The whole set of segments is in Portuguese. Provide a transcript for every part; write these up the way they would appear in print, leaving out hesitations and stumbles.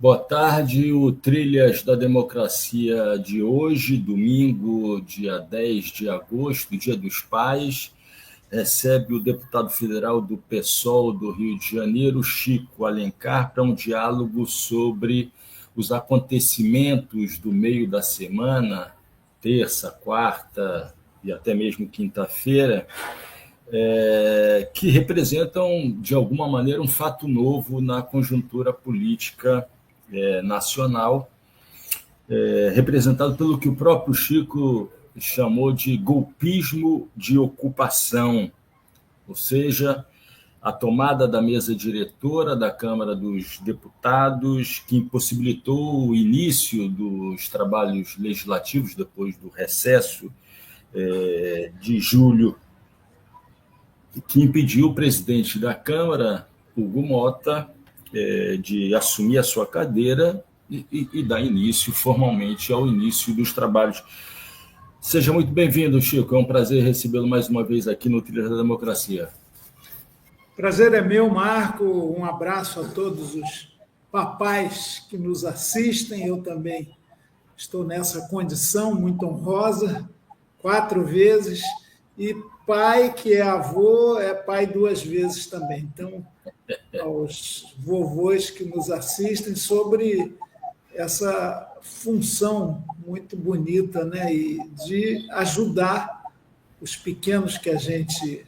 Boa tarde. O Trilhas da Democracia de hoje, domingo, dia 10 de agosto, Dia dos Pais, recebe o deputado federal do PSOL do Rio de Janeiro, Chico Alencar, para um diálogo sobre os acontecimentos do meio da semana, terça, quarta e até mesmo quinta-feira, que representam, de alguma maneira, um fato novo na conjuntura política nacional, representado pelo que o próprio Chico chamou de golpismo de ocupação, ou seja, a tomada da mesa diretora da Câmara dos Deputados, que impossibilitou o início dos trabalhos legislativos depois do recesso de julho, que impediu o presidente da Câmara, Hugo Mota, de assumir a sua cadeira e dar início formalmente ao início dos trabalhos. Seja muito bem-vindo, Chico. É um prazer recebê-lo mais uma vez aqui no Trilha da Democracia. Prazer é meu, Marco. Um abraço a todos os papais que nos assistem. Eu também estou nessa condição muito honrosa, 4 vezes, e pai que é avô é pai 2 vezes também. Então, aos vovôs que nos assistem, sobre essa função muito bonita, né? E de ajudar os pequenos que a gente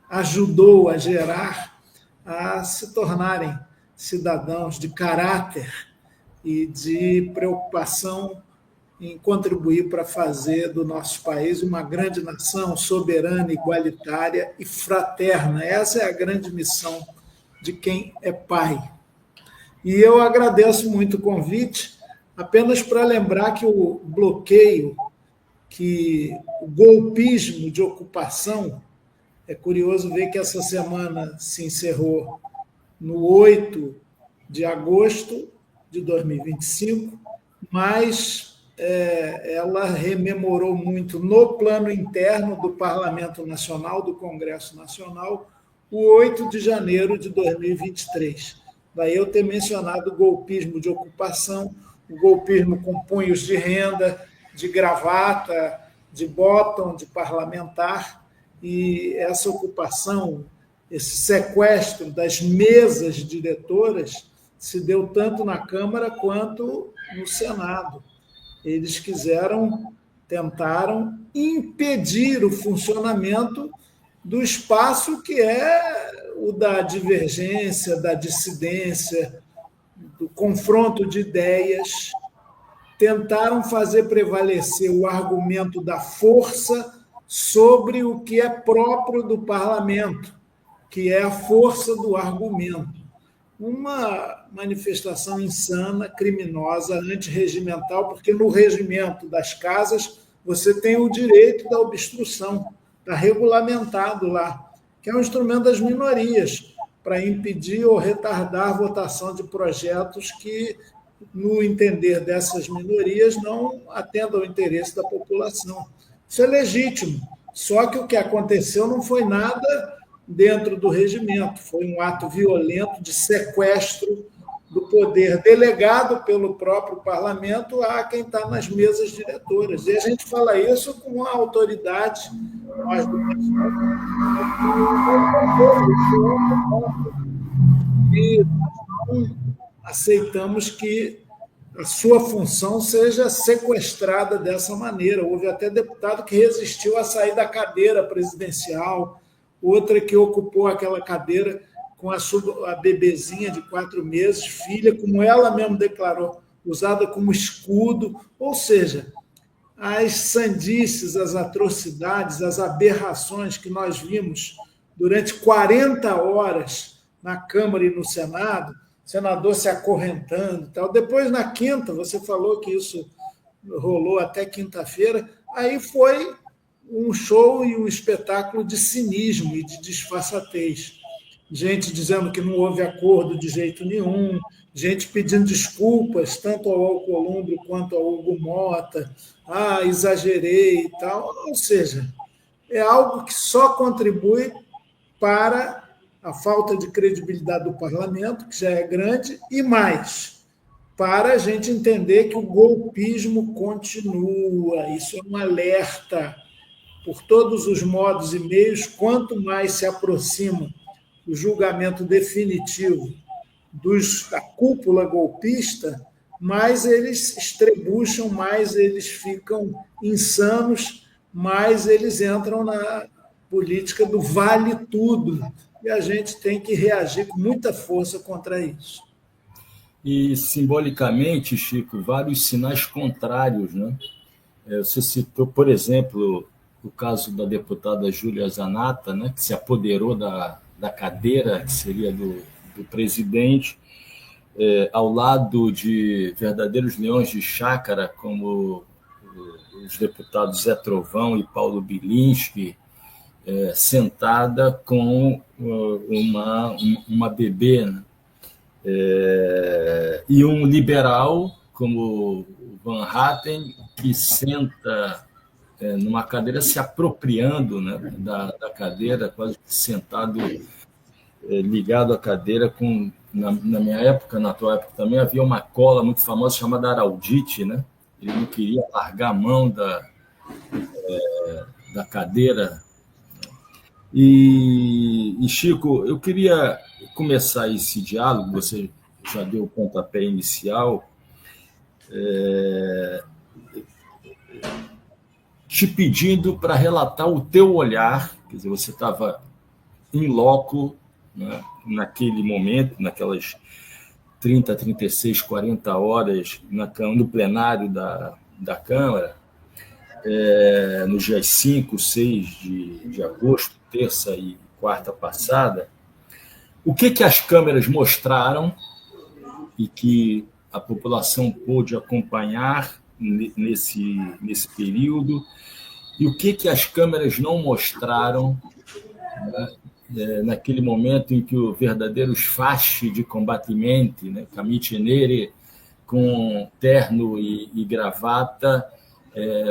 ajudou a gerar a se tornarem cidadãos de caráter e de preocupação em contribuir para fazer do nosso país uma grande nação soberana, igualitária e fraterna. Essa é a grande missão de quem é pai. E eu agradeço muito o convite, apenas para lembrar que o bloqueio, que o golpismo de ocupação, é curioso ver que essa semana se encerrou no 8 de agosto de 2025, mas ela rememorou muito no plano interno do Parlamento Nacional, do Congresso Nacional, o 8 de janeiro de 2023. Daí eu ter mencionado o golpismo de ocupação, o golpismo com punhos de renda, de gravata, de bottom, de parlamentar, e essa ocupação, esse sequestro das mesas diretoras se deu tanto na Câmara quanto no Senado. Eles tentaram impedir o funcionamento do espaço que é o da divergência, da dissidência, do confronto de ideias. Tentaram fazer prevalecer o argumento da força sobre o que é próprio do parlamento, que é a força do argumento. Uma manifestação insana, criminosa, antirregimental, porque no regimento das casas você tem o direito da obstrução, está regulamentado lá, que é um instrumento das minorias, para impedir ou retardar a votação de projetos que, no entender dessas minorias, não atendam ao interesse da população. Isso é legítimo, só que o que aconteceu não foi nada dentro do regimento, foi um ato violento de sequestro do poder delegado pelo próprio parlamento a quem está nas mesas diretoras. E a gente fala isso com a autoridade, nós do e não aceitamos que a sua função seja sequestrada dessa maneira. Houve até deputado que resistiu a sair da cadeira presidencial, outra que ocupou aquela cadeira com a bebezinha de 4 meses, filha, como ela mesma declarou, usada como escudo. Ou seja, as sandices, as atrocidades, as aberrações que nós vimos durante 40 horas na Câmara e no Senado, senador se acorrentando e tal. Depois, na quinta, você falou que isso rolou até quinta-feira, aí foi um show e um espetáculo de cinismo e de disfarçatez. Gente dizendo que não houve acordo de jeito nenhum, gente pedindo desculpas, tanto ao Alcolumbre quanto ao Hugo Mota, exagerei e tal. Ou seja, é algo que só contribui para a falta de credibilidade do parlamento, que já é grande, e mais, para a gente entender que o golpismo continua. Isso é um alerta por todos os modos e meios. Quanto mais se aproxima o julgamento definitivo da cúpula golpista, mais eles estrebucham, mais eles ficam insanos, mais eles entram na política do vale tudo. E a gente tem que reagir com muita força contra isso. E, simbolicamente, Chico, vários sinais contrários, né? Você citou, por exemplo, o caso da deputada Júlia Zanatta, né, que se apoderou da cadeira, que seria do presidente, ao lado de verdadeiros leões de chácara, como os deputados Zé Trovão e Paulo Bilinski, sentada com uma bebê, né? E um liberal como o Van Hatten, que senta numa cadeira se apropriando, né, da cadeira, quase sentado, ligado à cadeira. Na minha época, na tua época também, havia uma cola muito famosa chamada Araldite, né? Ele não queria largar a mão da cadeira. E, Chico, eu queria começar esse diálogo, você já deu o pontapé inicial, te pedindo para relatar o teu olhar, quer dizer, você estava em loco, né, naquele momento, naquelas 30, 36, 40 horas no plenário da Câmara, nos dias 5, 6 de agosto, terça e quarta passada. O que as câmeras mostraram e que a população pôde acompanhar nesse período, e o que as câmeras não mostraram, né, naquele momento em que o verdadeiro fasci de combattimento, né, Camicie Nere, com terno e gravata,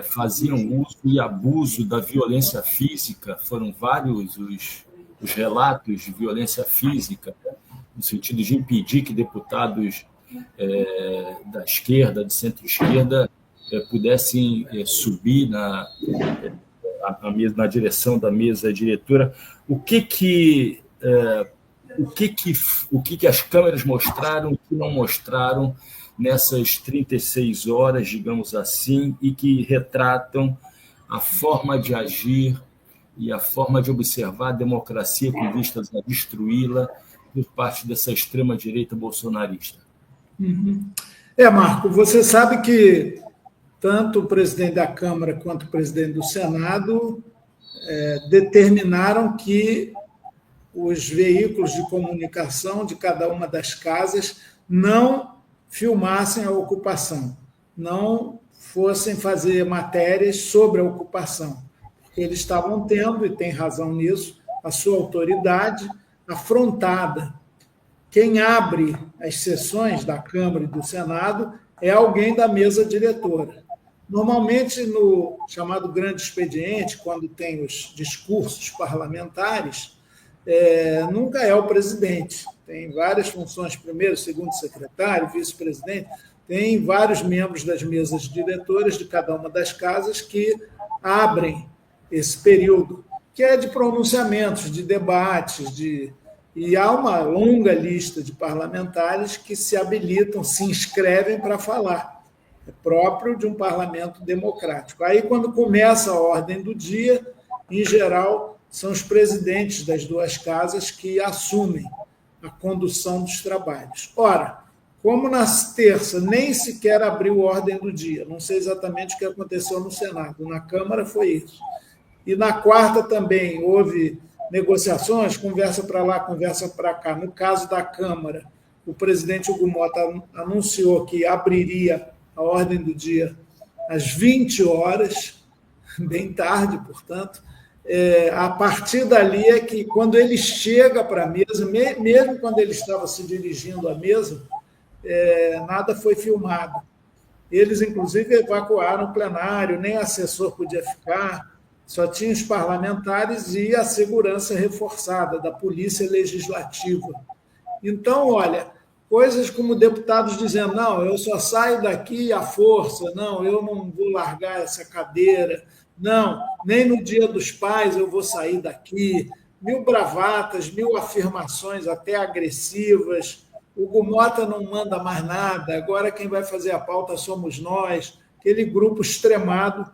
faziam uso e abuso da violência física. Foram vários os relatos de violência física, no sentido de impedir que deputados da esquerda, de centro-esquerda, pudessem subir na direção da mesa diretora. O que as câmeras mostraram e que não mostraram nessas 36 horas, digamos assim, e que retratam a forma de agir e a forma de observar a democracia com vistas a destruí-la por parte dessa extrema-direita bolsonarista? Marco, você sabe que tanto o presidente da Câmara quanto o presidente do Senado determinaram que os veículos de comunicação de cada uma das casas não filmassem a ocupação, não fossem fazer matérias sobre a ocupação. Eles estavam tendo, e tem razão nisso, a sua autoridade afrontada. Quem abre as sessões da Câmara e do Senado é alguém da mesa diretora. Normalmente, no chamado grande expediente, quando tem os discursos parlamentares, nunca é o presidente. Tem várias funções, primeiro, segundo secretário, vice-presidente, tem vários membros das mesas diretoras de cada uma das casas que abrem esse período, que é de pronunciamentos, de debates, e há uma longa lista de parlamentares que se habilitam, se inscrevem para falar. É próprio de um parlamento democrático. Aí, quando começa a ordem do dia, em geral, são os presidentes das duas casas que assumem a condução dos trabalhos. Ora, como na terça nem sequer abriu ordem do dia, não sei exatamente o que aconteceu no Senado, na Câmara foi isso. E na quarta também houve negociações, conversa para lá, conversa para cá. No caso da Câmara, o presidente Hugo Mota anunciou que abriria a ordem do dia às 20 horas, bem tarde, portanto. A partir dali é que, quando ele chega para a mesa, mesmo quando ele estava se dirigindo à mesa, nada foi filmado. Eles, inclusive, evacuaram o plenário, nem assessor podia ficar, só tinha os parlamentares e a segurança reforçada da Polícia Legislativa. Então, olha, coisas como deputados dizendo, não, eu só saio daqui à força, não, eu não vou largar essa cadeira, não, nem no Dia dos Pais eu vou sair daqui, 1000 bravatas, 1000 afirmações até agressivas, o Gumota não manda mais nada, agora quem vai fazer a pauta somos nós, aquele grupo extremado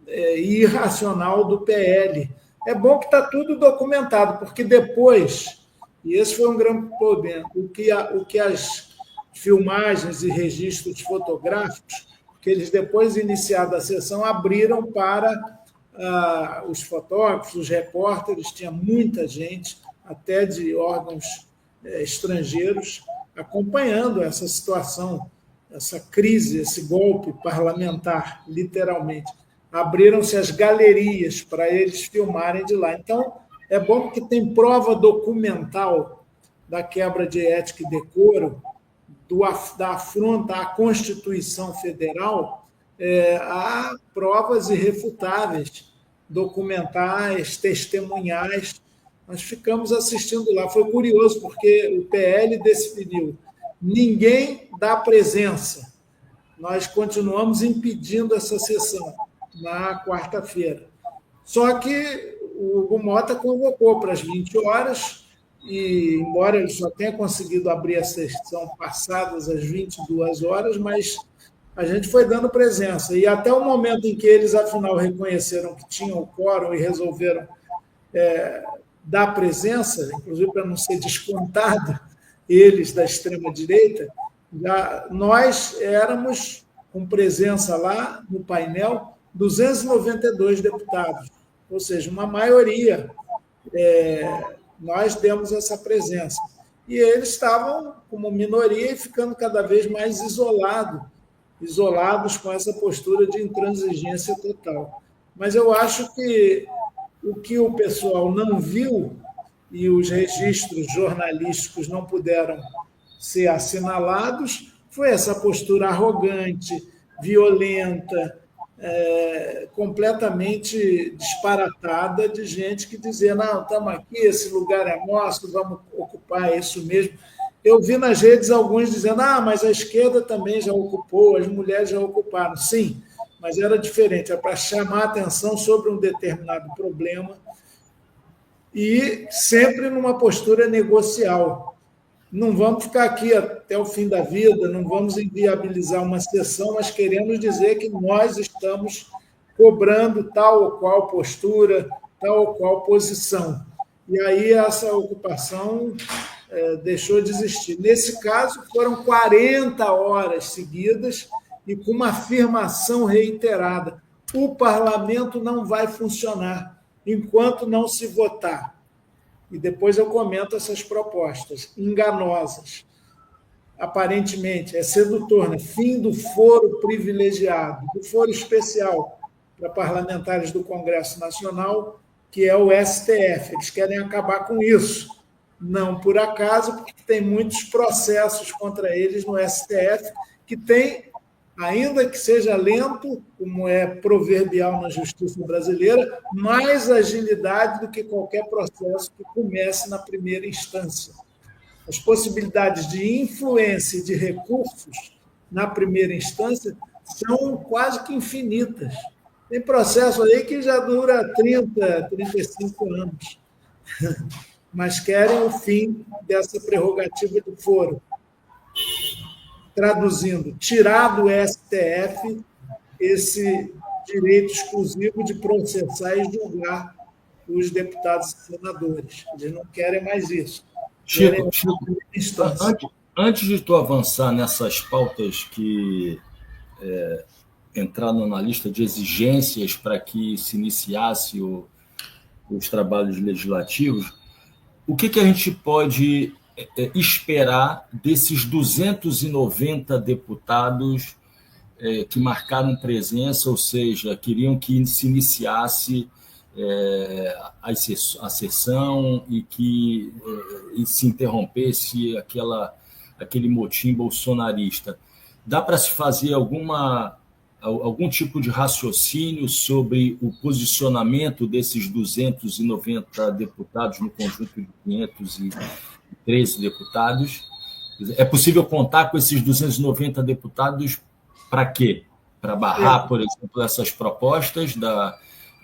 e irracional do PL. É bom que está tudo documentado, porque depois, e esse foi um grande problema, o que as filmagens e registros fotográficos, que eles depois de iniciada a sessão abriram para os fotógrafos, os repórteres, tinha muita gente, até de órgãos estrangeiros, acompanhando essa situação, essa crise, esse golpe parlamentar, literalmente. Abriram-se as galerias para eles filmarem de lá. Então, é bom porque tem prova documental da quebra de ética e decoro, da afronta à Constituição Federal, há provas irrefutáveis, documentais, testemunhais. Nós ficamos assistindo lá. Foi curioso, porque o PL definiu: ninguém dá presença. Nós continuamos impedindo essa sessão na quarta-feira. Só que o Gumota convocou para as 20 horas, e embora ele só tenha conseguido abrir a sessão passadas as 22 horas, mas a gente foi dando presença. E até o momento em que eles, afinal, reconheceram que tinham o quórum e resolveram dar presença, inclusive para não ser descontado, eles da extrema-direita, nós éramos, com presença lá no painel, 292 deputados, ou seja, uma maioria. Nós demos essa presença. E eles estavam como minoria e ficando cada vez mais isolados com essa postura de intransigência total. Mas eu acho que o que o pessoal não viu e os registros jornalísticos não puderam ser assinalados foi essa postura arrogante, violenta, completamente disparatada de gente que dizia, não, estamos aqui, esse lugar é nosso, vamos ocupar, é isso mesmo. Eu vi nas redes alguns dizendo, mas a esquerda também já ocupou, as mulheres já ocuparam. Sim, mas era diferente, era para chamar a atenção sobre um determinado problema e sempre numa postura negocial. Não vamos ficar aqui até o fim da vida, não vamos inviabilizar uma sessão, mas queremos dizer que nós estamos cobrando tal ou qual postura, tal ou qual posição. E aí essa ocupação deixou de existir. Nesse caso, foram 40 horas seguidas e com uma afirmação reiterada: o parlamento não vai funcionar enquanto não se votar. E depois eu comento essas propostas enganosas. Aparentemente, é sedutor, né? Fim do foro privilegiado, do foro especial para parlamentares do Congresso Nacional, que é o STF. Eles querem acabar com isso. Não por acaso, porque tem muitos processos contra eles no STF, que tem, ainda que seja lento, como é proverbial na justiça brasileira, mais agilidade do que qualquer processo que comece na primeira instância. As possibilidades de influência e de recursos na primeira instância são quase que infinitas. Tem processo aí que já dura 30, 35 anos, mas querem o fim dessa prerrogativa do foro. Traduzindo, tirar do STF esse direito exclusivo de processar e julgar os deputados e senadores. Eles não querem mais isso. Chico, antes de tu avançar nessas pautas que entraram na lista de exigências para que se iniciasse os trabalhos legislativos, o que a gente pode esperar desses 290 deputados que marcaram presença, ou seja, queriam que se iniciasse a sessão e que se interrompesse aquele motim bolsonarista? Dá para se fazer algum tipo de raciocínio sobre o posicionamento desses 290 deputados no conjunto de 513 deputados? É possível contar com esses 290 deputados para quê? Para barrar, por exemplo, essas propostas da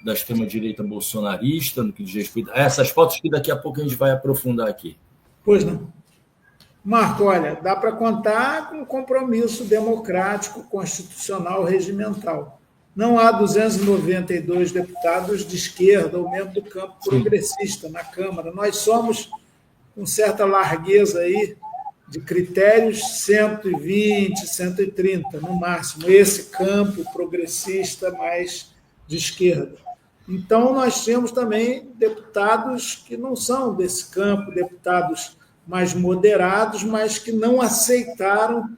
extrema-direita bolsonarista, no que diz respeito a essas pautas que daqui a pouco a gente vai aprofundar aqui. Pois não. Marco, olha, dá para contar com um compromisso democrático, constitucional, regimental. Não há 292 deputados de esquerda ou mesmo do campo progressista na Câmara. Nós somos, com certa largueza aí, de critérios 120, 130, no máximo, esse campo progressista mais de esquerda. Então, nós temos também deputados que não são desse campo, deputados mais moderados, mas que não aceitaram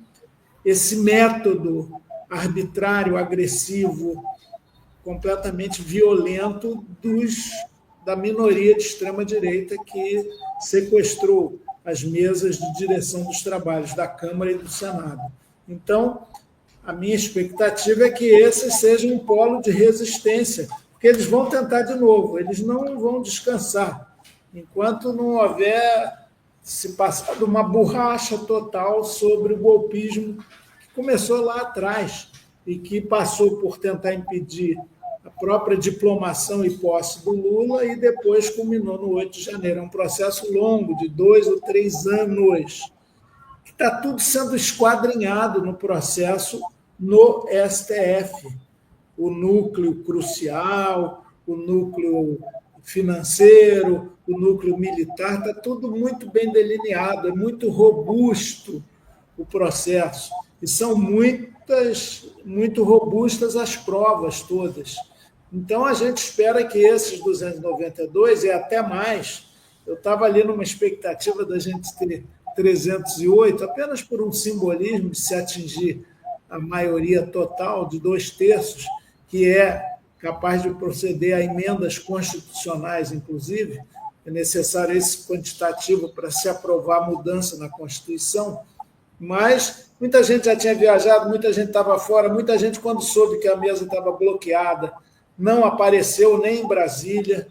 esse método arbitrário, agressivo, completamente violento da minoria de extrema-direita que sequestrou as mesas de direção dos trabalhos da Câmara e do Senado. Então, a minha expectativa é que esse seja um polo de resistência, porque eles vão tentar de novo, eles não vão descansar, enquanto não houver se passado uma borracha total sobre o golpismo que começou lá atrás e que passou por tentar impedir a própria diplomação e posse do Lula e depois culminou no 8 de janeiro. É um processo longo, de 2 ou 3 anos, que está tudo sendo esquadrinhado no processo no STF. O núcleo crucial, o núcleo financeiro, o núcleo militar, está tudo muito bem delineado, é muito robusto o processo. E são muito robustas as provas todas. Então, a gente espera que esses 292, e até mais, eu estava ali numa expectativa da gente ter 308, apenas por um simbolismo de se atingir a maioria total de 2/3, que é capaz de proceder a emendas constitucionais, inclusive, é necessário esse quantitativo para se aprovar a mudança na Constituição, mas muita gente já tinha viajado, muita gente estava fora, muita gente, quando soube que a mesa estava bloqueada, não apareceu nem em Brasília.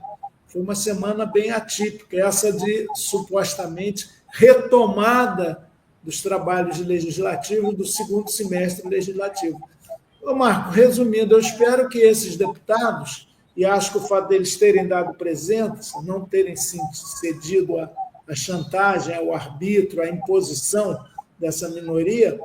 Foi uma semana bem atípica, essa de, supostamente, retomada dos trabalhos legislativos do segundo semestre legislativo. Ô Marco, resumindo, eu espero que esses deputados, e acho que o fato deles terem dado presença, não terem cedido à chantagem, ao arbítrio, à imposição dessa minoria,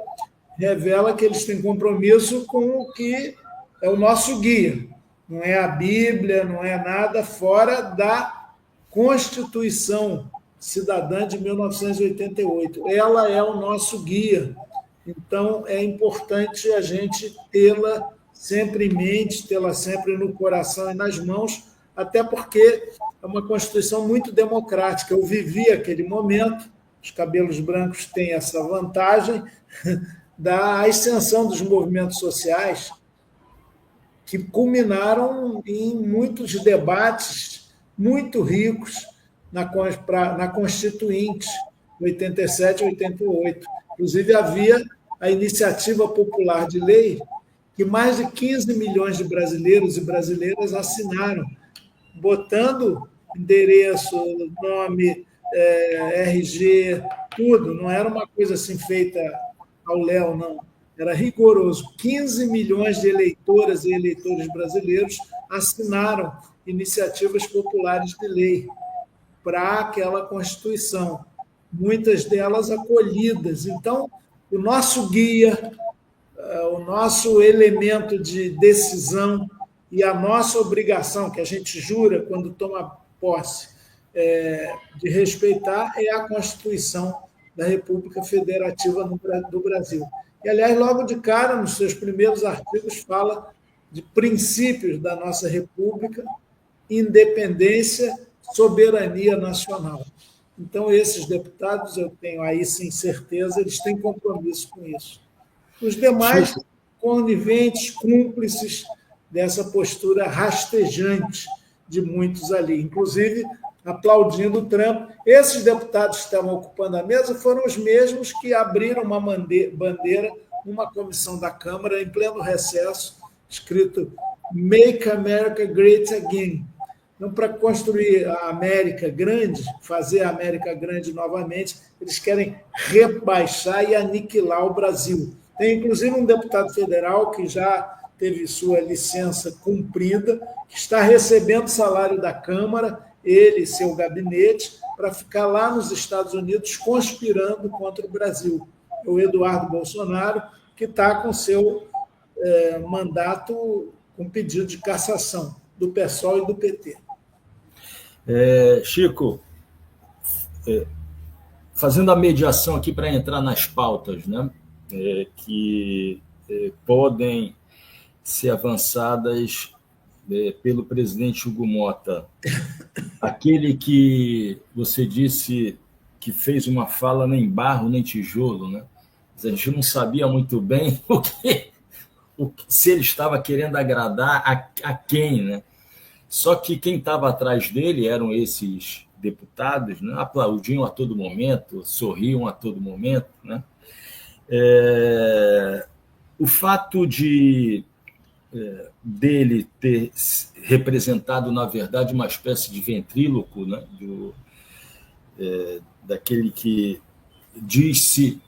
revela que eles têm compromisso com o que é o nosso guia. Não é a Bíblia, não é nada fora da Constituição Cidadã de 1988. Ela é o nosso guia. Então, é importante a gente tê-la sempre em mente, tê-la sempre no coração e nas mãos, até porque é uma Constituição muito democrática. Eu vivi aquele momento, os cabelos brancos têm essa vantagem da ascensão dos movimentos sociais, que culminaram em muitos debates muito ricos na Constituinte, 87 e 88. Inclusive, havia a iniciativa popular de lei que mais de 15 milhões de brasileiros e brasileiras assinaram, botando endereço, nome, RG, tudo. Não era uma coisa assim feita ao léu, não. Era rigoroso. 15 milhões de eleitoras e eleitores brasileiros assinaram iniciativas populares de lei para aquela Constituição, muitas delas acolhidas. Então, o nosso guia, o nosso elemento de decisão e a nossa obrigação, que a gente jura quando toma posse, de respeitar, é a Constituição da República Federativa do Brasil. E, aliás, logo de cara, nos seus primeiros artigos, fala de princípios da nossa República, independência, soberania nacional. Então, esses deputados, eu tenho aí, sem certeza, eles têm compromisso com isso. Os demais, coniventes, cúmplices dessa postura rastejante de muitos ali, inclusive aplaudindo o Trump. Esses deputados que estavam ocupando a mesa foram os mesmos que abriram uma bandeira numa comissão da Câmara, em pleno recesso, escrito Make America Great Again. Então, para construir a América grande, fazer a América grande novamente, eles querem rebaixar e aniquilar o Brasil. Tem, inclusive, um deputado federal que já teve sua licença cumprida, que está recebendo salário da Câmara, ele e seu gabinete, para ficar lá nos Estados Unidos conspirando contra o Brasil. O Eduardo Bolsonaro, que está com seu mandato com pedido de cassação do PSOL e do PT. Chico, fazendo a mediação aqui para entrar nas pautas, né, que podem ser avançadas pelo presidente Hugo Motta. Aquele que você disse que fez uma fala nem barro, nem tijolo, né? A gente não sabia muito bem se ele estava querendo agradar a quem, né? Só que quem estava atrás dele eram esses deputados, né? Aplaudiam a todo momento, sorriam a todo momento, né? O fato dele ter representado, na verdade, uma espécie de ventríloco, né? Daquele que disse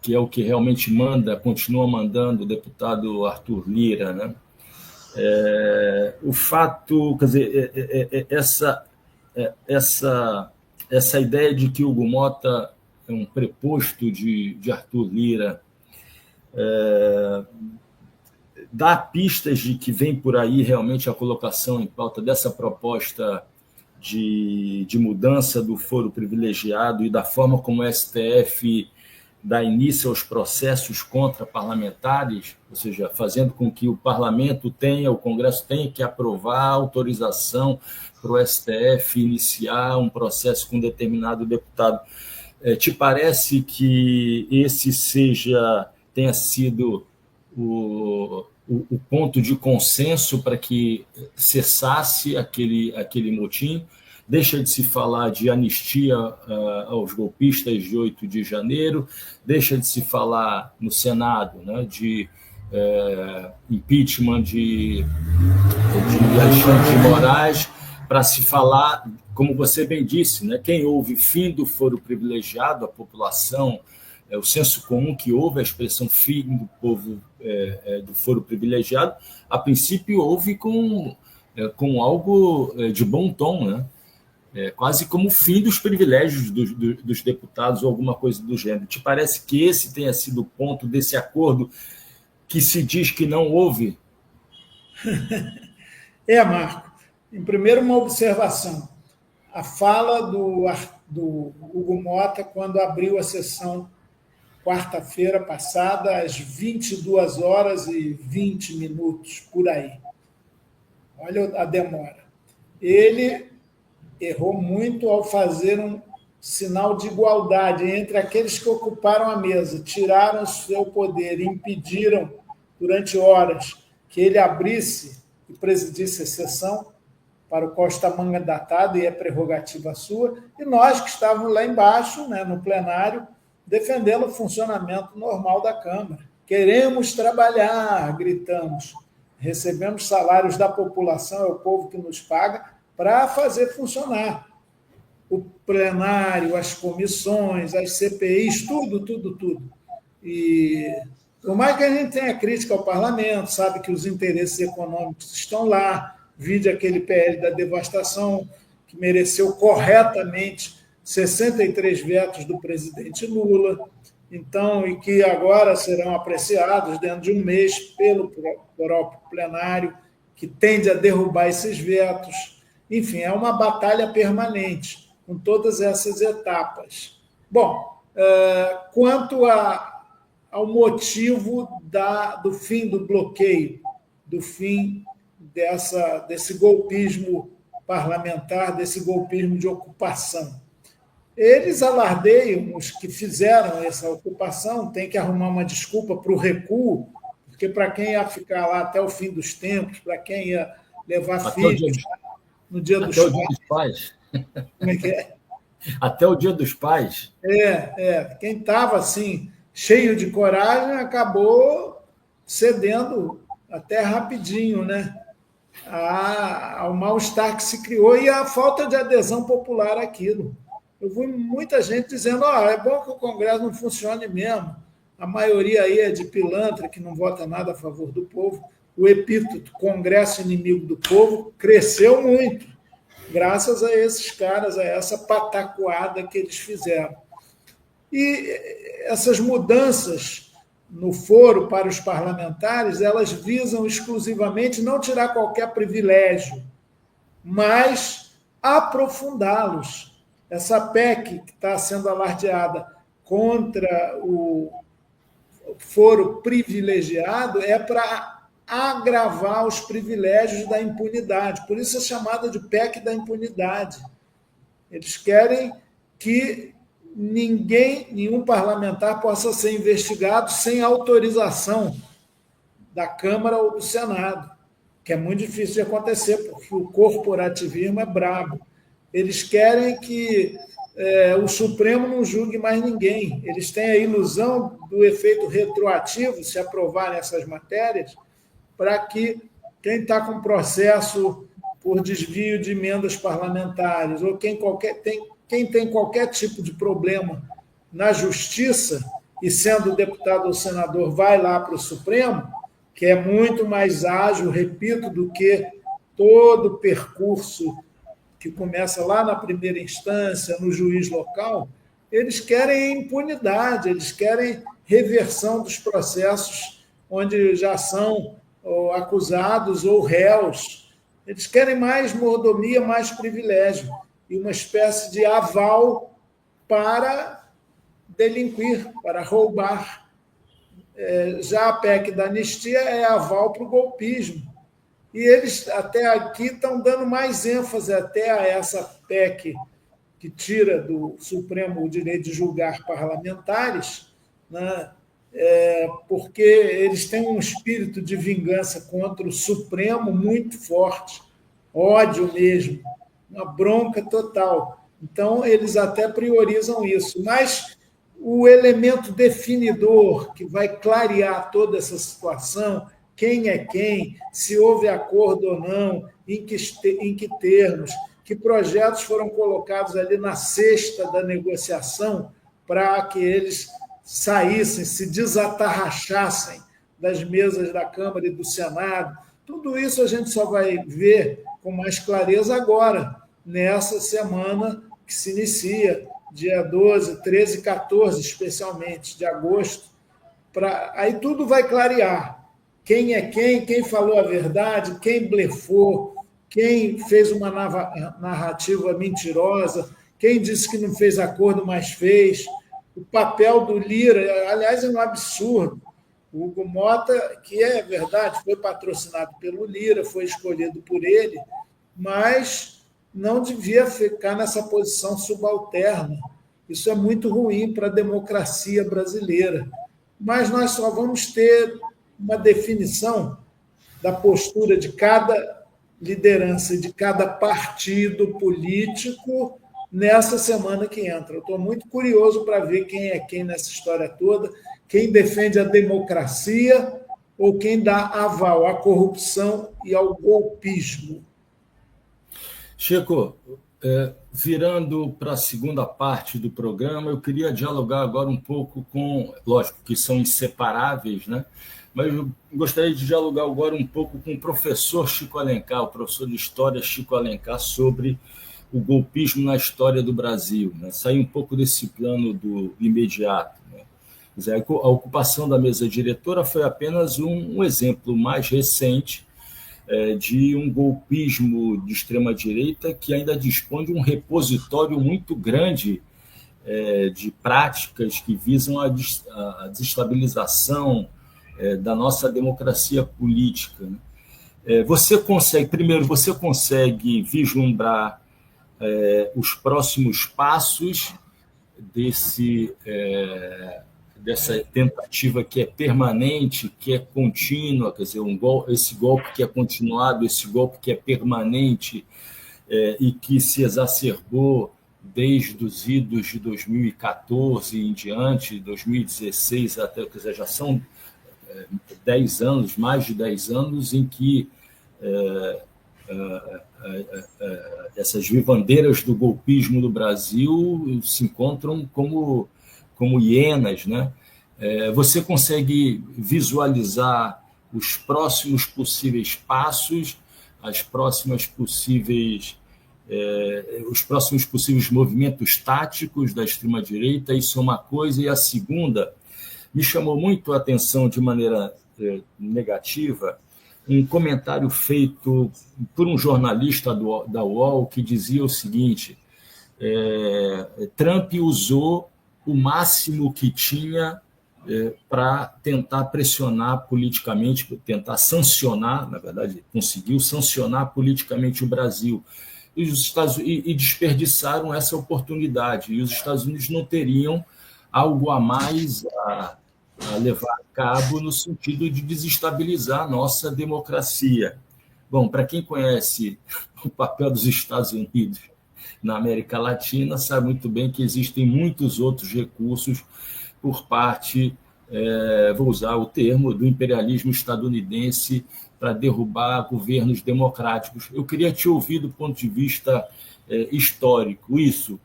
que é o que realmente manda, continua mandando, o deputado Arthur Lira, né? O fato, quer dizer, essa ideia de que Hugo Motta é um preposto de Arthur Lira dá pistas de que vem por aí realmente a colocação em pauta dessa proposta de mudança do foro privilegiado e da forma como o STF dá início aos processos contra parlamentares, ou seja, fazendo com que o parlamento tenha, o Congresso tenha que aprovar a autorização para o STF iniciar um processo com determinado deputado. Te parece que esse tenha sido o ponto de consenso para que cessasse aquele motim? Deixa de se falar de anistia aos golpistas de 8 de janeiro, deixa de se falar no Senado, né, de impeachment de Alexandre de Moraes, para se falar, como você bem disse, né, quem ouve fim do foro privilegiado, a população, o senso comum que ouve a expressão fim do povo do foro privilegiado, a princípio ouve com algo de bom tom, né? Quase como o fim dos privilégios dos deputados ou alguma coisa do gênero. Te parece que esse tenha sido o ponto desse acordo que se diz que não houve? Marco. Em primeiro, uma observação. A fala do Hugo Motta, quando abriu a sessão quarta-feira passada, às 22h20, por aí. Olha a demora. Ele errou muito ao fazer um sinal de igualdade entre aqueles que ocuparam a mesa, tiraram seu poder, impediram durante horas que ele abrisse e presidisse a sessão, para o qual está mandatado e é prerrogativa sua, e nós que estávamos lá embaixo, né, no plenário, defendendo o funcionamento normal da Câmara. Queremos trabalhar, gritamos. Recebemos salários da população, é o povo que nos paga, para fazer funcionar. O plenário, as comissões, as CPIs, tudo. E por mais que a gente tenha crítica ao parlamento, sabe que os interesses econômicos estão lá, vide aquele PL da devastação, que mereceu corretamente 63 vetos do presidente Lula, então, e que agora serão apreciados dentro de um mês pelo próprio plenário, que tende a derrubar esses vetos. Enfim, é uma batalha permanente, com todas essas etapas. Bom, quanto ao motivo do fim do bloqueio, do fim desse golpismo parlamentar, desse golpismo de ocupação, eles alardeiam, os que fizeram essa ocupação, têm que arrumar uma desculpa para o recuo, porque para quem ia ficar lá até o fim dos tempos, para quem ia levar filhos no dia dos pais. Como é que é? Até o Dia dos Pais. Quem estava assim, cheio de coragem, acabou cedendo até rapidinho, né? ao mal-estar que se criou e à falta de adesão popular àquilo. Eu vi muita gente dizendo, é bom que o Congresso não funcione mesmo, a maioria aí é de pilantra, que não vota nada a favor do povo. O epíteto Congresso inimigo do povo cresceu muito, graças a esses caras, a essa pataquada que eles fizeram. E essas mudanças no foro para os parlamentares, elas visam exclusivamente não tirar qualquer privilégio, mas aprofundá-los. Essa PEC que está sendo alardeada contra o foro privilegiado é para agravar os privilégios da impunidade. Por isso é chamada de PEC da impunidade. Eles querem que nenhum parlamentar possa ser investigado sem autorização da Câmara ou do Senado, que é muito difícil de acontecer, porque o corporativismo é brabo. Eles querem que o Supremo não julgue mais ninguém. Eles têm a ilusão do efeito retroativo, se aprovarem essas matérias, para que quem está com processo por desvio de emendas parlamentares ou quem tem qualquer tipo de problema na justiça e sendo deputado ou senador vai lá para o Supremo, que é muito mais ágil, repito, do que todo o percurso que começa lá na primeira instância, no juiz local, eles querem impunidade, eles querem reversão dos processos onde já são acusados ou réus. Eles querem mais mordomia, mais privilégio e uma espécie de aval para delinquir, para roubar. Já a PEC da anistia é aval para o golpismo. E eles, até aqui, estão dando mais ênfase até a essa PEC que tira do Supremo o direito de julgar parlamentares, né? Porque eles têm um espírito de vingança contra o Supremo muito forte, ódio mesmo, uma bronca total. Então, eles até priorizam isso. Mas o elemento definidor que vai clarear toda essa situação, quem é quem, se houve acordo ou não, em que termos, que projetos foram colocados ali na cesta da negociação para que eles saíssem, se desatarrachassem das mesas da Câmara e do Senado. Tudo isso a gente só vai ver com mais clareza agora, nessa semana que se inicia, dia 12, 13 e 14, especialmente, de agosto. Aí tudo vai clarear. Quem é quem falou a verdade, quem blefou, quem fez uma narrativa mentirosa, quem disse que não fez acordo, mas fez. O papel do Lira, aliás, é um absurdo. O Hugo Mota, que é verdade, foi patrocinado pelo Lira, foi escolhido por ele, mas não devia ficar nessa posição subalterna. Isso é muito ruim para a democracia brasileira. Mas nós só vamos ter uma definição da postura de cada liderança, de cada partido político nessa semana que entra. Eu estou muito curioso para ver quem é quem nessa história toda, quem defende a democracia ou quem dá aval à corrupção e ao golpismo. Chico, virando para a segunda parte do programa, eu queria dialogar agora um pouco com, lógico que são inseparáveis, né? Mas eu gostaria de dialogar agora um pouco com o professor Chico Alencar, o professor de História Chico Alencar, sobre o golpismo na história do Brasil, né? Sair um pouco desse plano do imediato, né? Quer dizer, a ocupação da mesa diretora foi apenas um exemplo mais recente de um golpismo de extrema-direita que ainda dispõe de um repositório muito grande de práticas que visam a desestabilização da nossa democracia política, né? Você consegue vislumbrar os próximos passos dessa tentativa que é permanente, que é contínua, quer dizer, esse golpe que é continuado, esse golpe que é permanente e que se exacerbou desde os idos de 2014 em diante, 2016 até, quer dizer, já são 10 anos, mais de 10 anos, em que essas vivandeiras do golpismo no Brasil se encontram como hienas, né? Você consegue visualizar os próximos possíveis passos, os próximos possíveis movimentos táticos da extrema-direita? Isso é uma coisa. E a segunda, me chamou muito a atenção de maneira negativa um comentário feito por um jornalista da UOL que dizia o seguinte: Trump usou o máximo que tinha para tentar pressionar politicamente, tentar sancionar, na verdade, conseguiu sancionar politicamente o Brasil. E desperdiçaram essa oportunidade. E os Estados Unidos não teriam algo a mais a levar a cabo no sentido de desestabilizar a nossa democracia. Bom, para quem conhece o papel dos Estados Unidos na América Latina, sabe muito bem que existem muitos outros recursos por parte, vou usar o termo, do imperialismo estadunidense para derrubar governos democráticos. Eu queria te ouvir do ponto de vista histórico isso.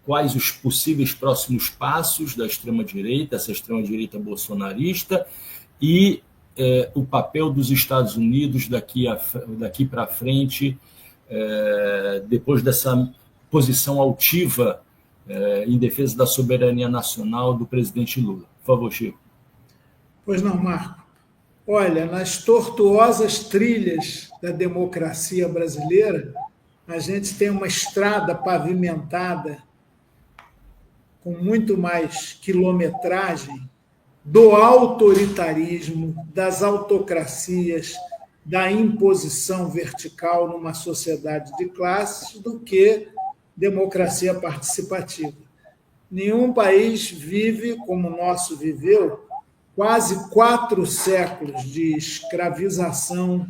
Quais os possíveis próximos passos da extrema-direita, essa extrema-direita bolsonarista, e o papel dos Estados Unidos daqui para frente, depois dessa posição altiva em defesa da soberania nacional do presidente Lula. Por favor, Chico. Pois não, Marco. Olha, nas tortuosas trilhas da democracia brasileira, a gente tem uma estrada pavimentada com muito mais quilometragem do autoritarismo, das autocracias, da imposição vertical numa sociedade de classes do que democracia participativa. Nenhum país vive como o nosso viveu quase 4 séculos de escravização,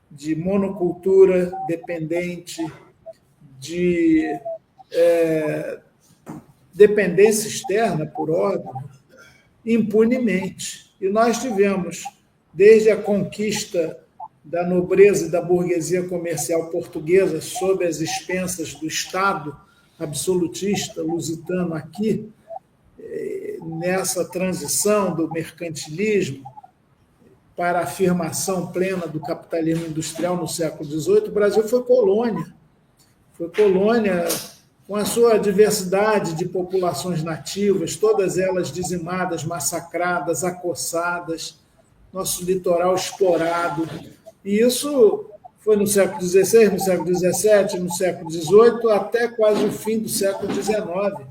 de monocultura dependente, de dependência externa, por óbvio, impunemente. E nós tivemos, desde a conquista da nobreza e da burguesia comercial portuguesa sob as expensas do Estado absolutista lusitano aqui, nessa transição do mercantilismo para a afirmação plena do capitalismo industrial no século XVIII, o Brasil foi colônia. Foi colônia com a sua diversidade de populações nativas, todas elas dizimadas, massacradas, acossadas, nosso litoral explorado. E isso foi no século XVI, no século XVII, no século XVIII, até quase o fim do século XIX.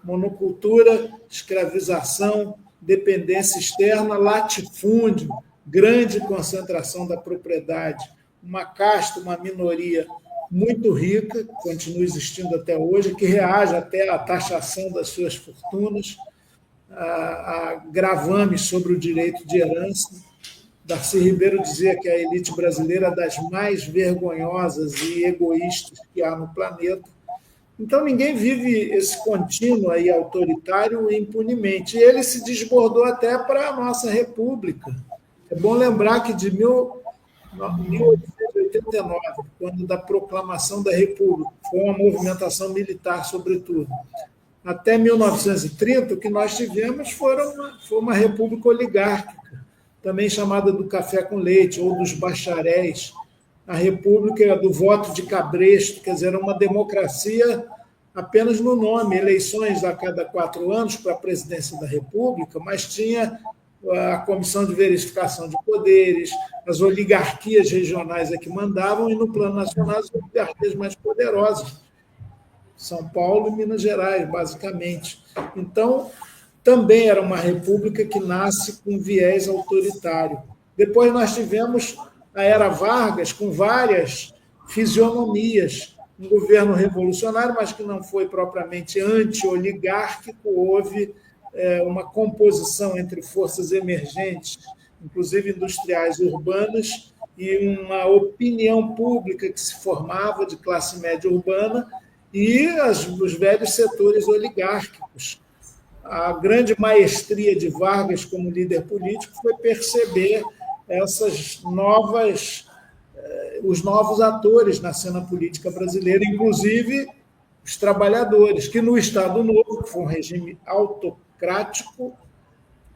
Monocultura, escravização, dependência externa, latifúndio, grande concentração da propriedade, uma casta, uma minoria muito rica, continua existindo até hoje, que reage até à taxação das suas fortunas, a gravames sobre o direito de herança. Darcy Ribeiro dizia que a elite brasileira é das mais vergonhosas e egoístas que há no planeta. Então, ninguém vive esse contínuo aí autoritário impunemente. E ele se desbordou até para a nossa República. É bom lembrar que de 1889, quando da proclamação da República, foi uma movimentação militar, sobretudo, até 1930, o que nós tivemos foi uma república oligárquica, também chamada do café com leite, ou dos bacharéis. A república do voto de cabresto, quer dizer, era uma democracia apenas no nome, eleições a cada 4 anos para a presidência da República, mas tinha a comissão de verificação de poderes, as oligarquias regionais é que mandavam, e no plano nacional as oligarquias mais poderosas, São Paulo e Minas Gerais, basicamente. Então, também era uma república que nasce com viés autoritário. Depois nós tivemos a Era Vargas, com várias fisionomias, um governo revolucionário, mas que não foi propriamente anti-oligárquico, houve uma composição entre forças emergentes, inclusive industriais urbanas, e uma opinião pública que se formava de classe média urbana e os velhos setores oligárquicos. A grande maestria de Vargas como líder político foi perceber essas novas os novos atores na cena política brasileira, inclusive os trabalhadores, que no Estado Novo, que foi um regime autocrático,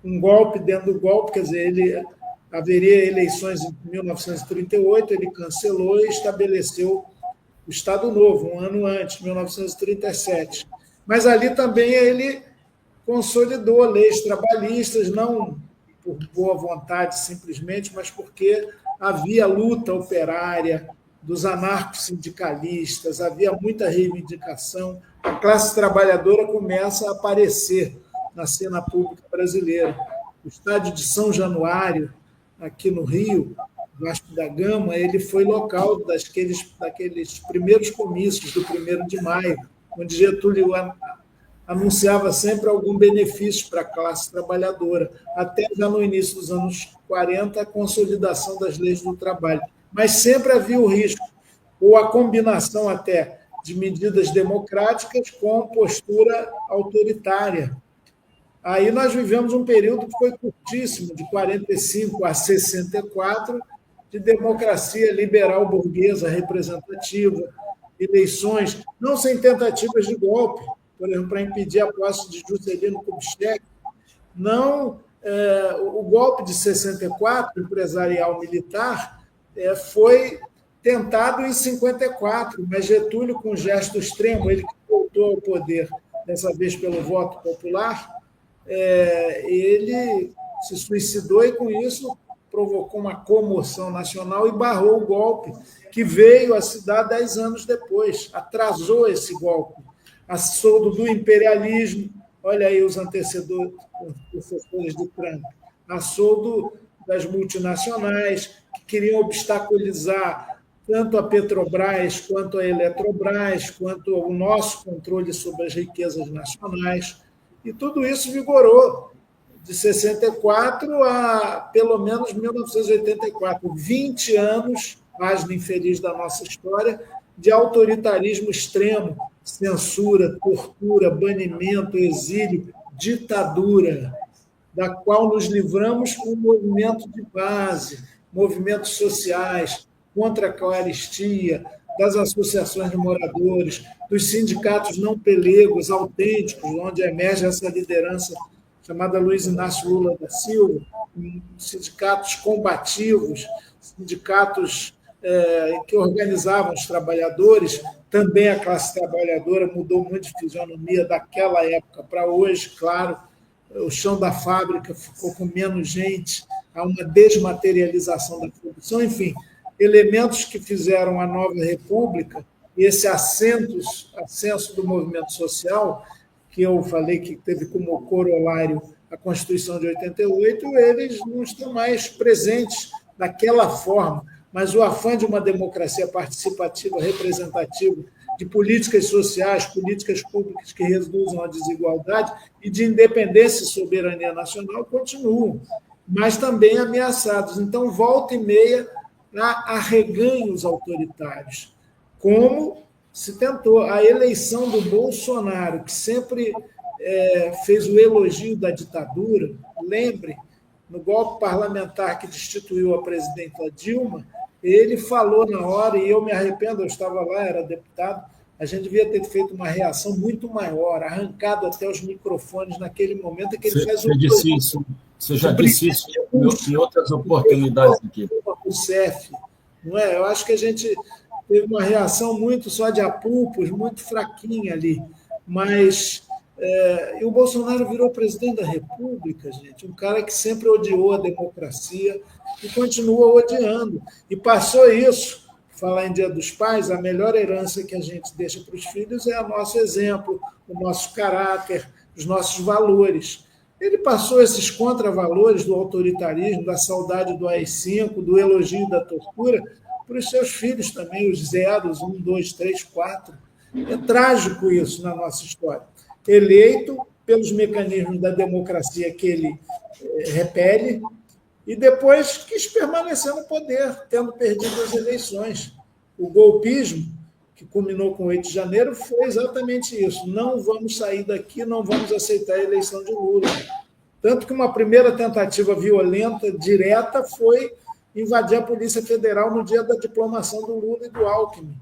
um golpe dentro do golpe, quer dizer, haveria eleições em 1938, ele cancelou e estabeleceu o Estado Novo, um ano antes, 1937. Mas ali também ele consolidou leis trabalhistas, não por boa vontade simplesmente, mas porque havia luta operária dos anarco-sindicalistas, havia muita reivindicação. A classe trabalhadora começa a aparecer na cena pública brasileira. O estádio de São Januário, aqui no Rio, Vasco da Gama, ele foi local daqueles primeiros comícios do 1º de maio, onde Getúlio anunciava sempre algum benefício para a classe trabalhadora, até já no início dos anos 40, a consolidação das leis do trabalho. Mas sempre havia o risco, ou a combinação até de medidas democráticas com postura autoritária. Aí nós vivemos um período que foi curtíssimo, de 45 a 64, de democracia liberal burguesa representativa, eleições, não sem tentativas de golpe, por exemplo, para impedir a posse de Juscelino Kubitschek. Não, o golpe de 64, empresarial militar, foi tentado em 54, mas Getúlio, com gesto extremo, ele que voltou ao poder, dessa vez pelo voto popular, ele se suicidou e, com isso, provocou uma comoção nacional e barrou o golpe, que veio a se dar 10 anos depois, atrasou esse golpe. A soldo do imperialismo, olha aí os antecessores de Trump, a soldo das multinacionais, que queriam obstaculizar tanto a Petrobras, quanto a Eletrobras, quanto o nosso controle sobre as riquezas nacionais. E tudo isso vigorou de 64 a, pelo menos, 1984. 20 anos, página infeliz da nossa história, de autoritarismo extremo, censura, tortura, banimento, exílio, ditadura, da qual nos livramos com um movimento de base, movimentos sociais, contra a carestia, das associações de moradores, dos sindicatos não pelegos, autênticos, onde emerge essa liderança chamada Luiz Inácio Lula da Silva, sindicatos combativos, sindicatos que organizavam os trabalhadores. Também a classe trabalhadora mudou muito de fisionomia daquela época para hoje, claro. O chão da fábrica ficou com menos gente, há uma desmaterialização da produção, enfim, elementos que fizeram a nova república, e esse ascenso do movimento social, que eu falei que teve como corolário a Constituição de 88, eles não estão mais presentes daquela forma, mas o afã de uma democracia participativa, representativa, de políticas sociais, políticas públicas que reduzam a desigualdade e de independência e soberania nacional continuam, mas também ameaçados. Então, volta e meia, há arreganhos autoritários, como se tentou. A eleição do Bolsonaro, que sempre fez o elogio da ditadura, lembre, no golpe parlamentar que destituiu a presidenta Dilma, ele falou na hora, e eu me arrependo, eu estava lá, era deputado, a gente devia ter feito uma reação muito maior, arrancado até os microfones naquele momento que ele faz Você já disse isso em outras oportunidades aqui. O CEF, não é? Eu acho que a gente teve uma reação muito só de apupos, muito fraquinha ali, mas e o Bolsonaro virou presidente da República, gente, um cara que sempre odiou a democracia e continua odiando. E passou isso, falar em Dia dos Pais, a melhor herança que a gente deixa para os filhos é o nosso exemplo, o nosso caráter, os nossos valores. Ele passou esses contravalores do autoritarismo, da saudade do AI-5, do elogio da tortura, para os seus filhos também, os zeros, 1, 2, 3, 4. É trágico isso na nossa história. Eleito pelos mecanismos da democracia que ele repele, e depois quis permanecer no poder, tendo perdido as eleições. O golpismo, que culminou com o 8 de janeiro, foi exatamente isso. Não vamos sair daqui, não vamos aceitar a eleição de Lula. Tanto que uma primeira tentativa violenta, direta, foi invadir a Polícia Federal no dia da diplomação do Lula e do Alckmin.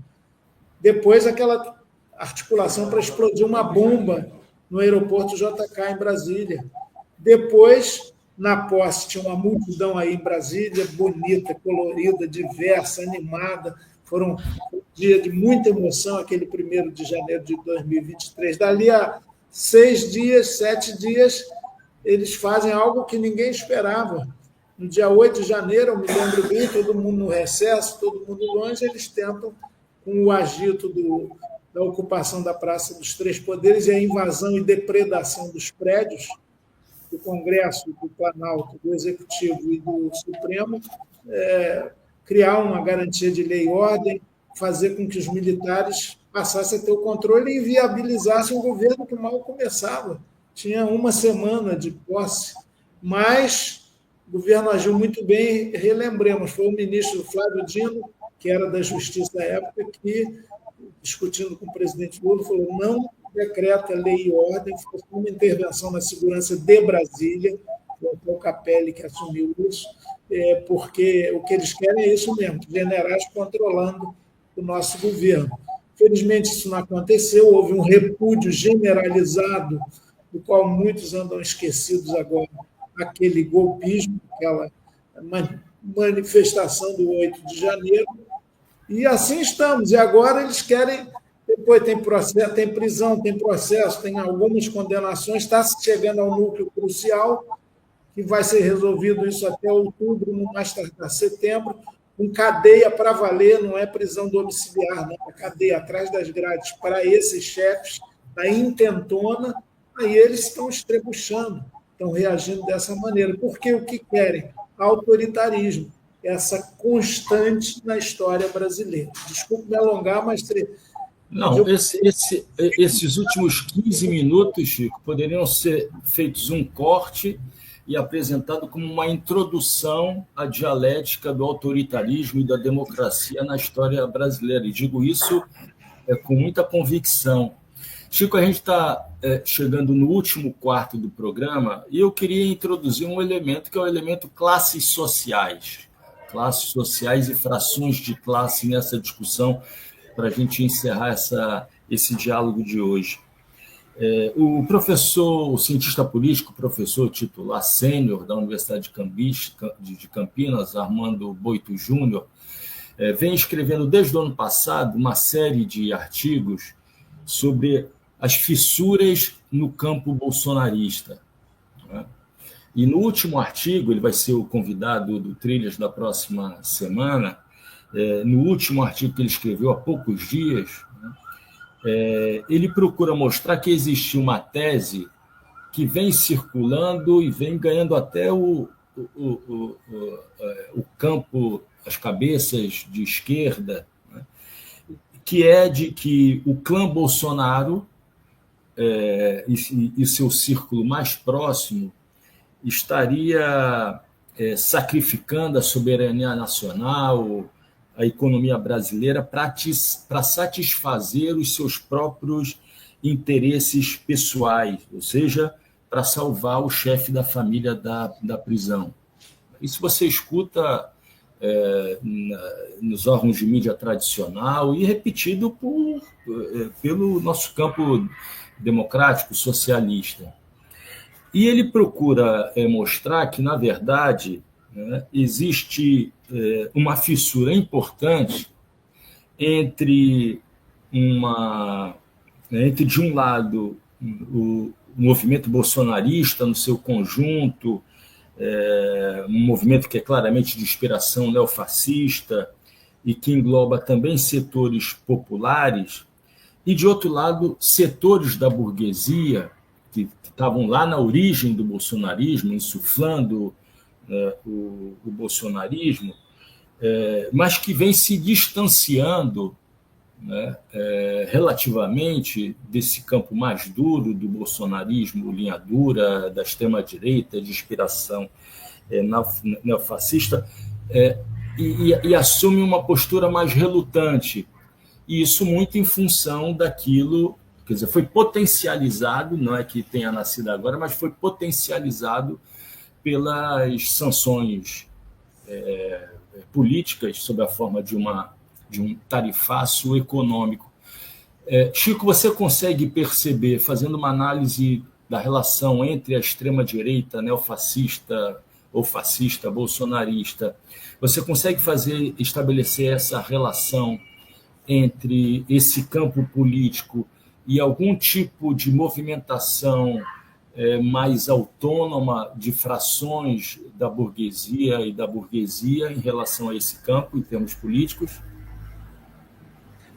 Depois, aquela articulação para explodir uma bomba no aeroporto JK, em Brasília. Depois, na posse, tinha uma multidão aí em Brasília, bonita, colorida, diversa, animada. Foram um dia de muita emoção, aquele 1º de janeiro de 2023. Dali a 6 dias, 7 dias, eles fazem algo que ninguém esperava. No dia 8 de janeiro, eu me lembro bem, todo mundo no recesso, todo mundo longe, eles tentam, com o agito da ocupação da Praça dos Três Poderes e a invasão e depredação dos prédios do Congresso, do Planalto, do Executivo e do Supremo, criar uma garantia de lei e ordem, fazer com que os militares passassem a ter o controle e inviabilizassem o governo que mal começava. Tinha uma semana de posse, mas o governo agiu muito bem. Relembremos, foi o ministro Flávio Dino, que era da Justiça à época, que, discutindo com o presidente Lula, falou: não decreta lei e ordem, foi uma intervenção na segurança de Brasília, o Capelli que assumiu isso, porque o que eles querem é isso mesmo, generais controlando o nosso governo. Felizmente, isso não aconteceu, houve um repúdio generalizado, do qual muitos andam esquecidos agora, aquele golpismo, aquela manifestação do 8 de janeiro, e assim estamos. E agora eles querem, depois tem processo, tem prisão, tem processo, tem algumas condenações, está chegando ao núcleo crucial, que vai ser resolvido isso até outubro, no mais tardar setembro, com cadeia para valer, não é prisão domiciliar, não, é cadeia atrás das grades para esses chefes, da intentona, aí eles estão estrebuchando, estão reagindo dessa maneira, porque o que querem? Autoritarismo, essa constante na história brasileira. Desculpe me alongar, mas... Não, esses últimos 15 minutos, Chico, poderiam ser feitos um corte e apresentado como uma introdução à dialética do autoritarismo e da democracia na história brasileira. E digo isso com muita convicção. Chico, a gente está chegando no último quarto do programa e eu queria introduzir um elemento que é o elemento classes sociais e frações de classe nessa discussão, para a gente encerrar esse diálogo de hoje. O professor, o cientista político, professor titular sênior da Universidade de Campinas, Armando Boito Júnior, vem escrevendo desde o ano passado uma série de artigos sobre as fissuras no campo bolsonarista. E no último artigo, ele vai ser o convidado do Trilhas da próxima semana, no último artigo que ele escreveu há poucos dias, ele procura mostrar que existe uma tese que vem circulando e vem ganhando até o campo, as cabeças de esquerda, né? Que é de que o clã Bolsonaro e seu círculo mais próximo estaria sacrificando a soberania nacional, a economia brasileira, para satisfazer os seus próprios interesses pessoais, ou seja, para salvar o chefe da família da prisão. Isso você escuta nos órgãos de mídia tradicional e repetido pelo nosso campo democrático, socialista. E ele procura mostrar que, na verdade, existe uma fissura importante entre, de um lado, o movimento bolsonarista no seu conjunto, um movimento que é claramente de inspiração neofascista e que engloba também setores populares, e, de outro lado, setores da burguesia que estavam lá na origem do bolsonarismo, insuflando o bolsonarismo, mas que vem se distanciando, né, relativamente desse campo mais duro do bolsonarismo, linha dura, da extrema-direita, de inspiração neofascista, e assume uma postura mais relutante. E isso muito em função daquilo, quer dizer, foi potencializado, não é que tenha nascido agora, mas foi potencializado pelas sanções políticas sob a forma de um tarifaço econômico. Chico, você consegue perceber, fazendo uma análise da relação entre a extrema-direita neofascista ou fascista bolsonarista, você consegue estabelecer essa relação entre esse campo político e algum tipo de movimentação mais autônoma de frações da burguesia e da burguesia em relação a esse campo, em termos políticos?